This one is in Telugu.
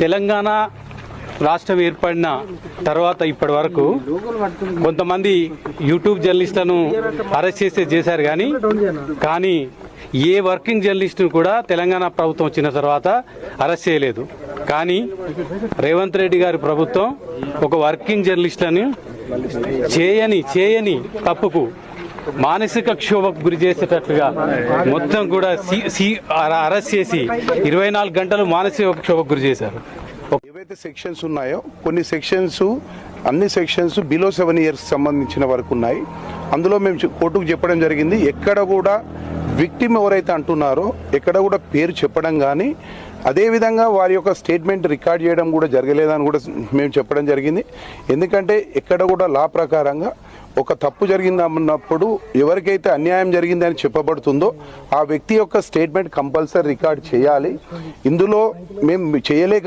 తెలంగాణ రాష్ట్రం ఏర్పడిన తర్వాత ఇప్పటి వరకు కొంతమంది యూట్యూబ్ జర్నలిస్టులను అరెస్ట్ చేశారు కానీ ఏ వర్కింగ్ జర్నలిస్టును కూడా తెలంగాణ ప్రభుత్వం వచ్చిన తర్వాత అరెస్ట్ చేయలేదు. కానీ రేవంత్ రెడ్డి గారి ప్రభుత్వం ఒక వర్కింగ్ జర్నలిస్టులను చేయని తప్పుకు మానసిక క్షోభకు గురి చేసేటట్లుగా మొత్తం కూడా అరెస్ట్ చేసి 24 గంటలు మానసిక క్షోభకు గురి చేశారు. ఏవైతే సెక్షన్స్ ఉన్నాయో కొన్ని సెక్షన్స్ అన్ని సెక్షన్స్ బిలో 7 years సంబంధించిన వరకు ఉన్నాయి. అందులో మేము కోర్టుకు చెప్పడం జరిగింది. ఎక్కడ కూడా విక్టిమ్ ఎవరైతే అంటున్నారో ఎక్కడ కూడా పేరు చెప్పడం కానీ అదేవిధంగా వారి యొక్క స్టేట్మెంట్ రికార్డ్ చేయడం కూడా జరగలేదని కూడా మేము చెప్పడం జరిగింది. ఎందుకంటే ఎక్కడ కూడా లా ప్రకారంగా ఒక తప్పు జరిగిందన్నప్పుడు ఎవరికైతే అన్యాయం జరిగిందని చెప్పబడుతుందో ఆ వ్యక్తి యొక్క స్టేట్మెంట్ కంపల్సరీ రికార్డ్ చేయాలి. ఇందులో మేము చేయలేక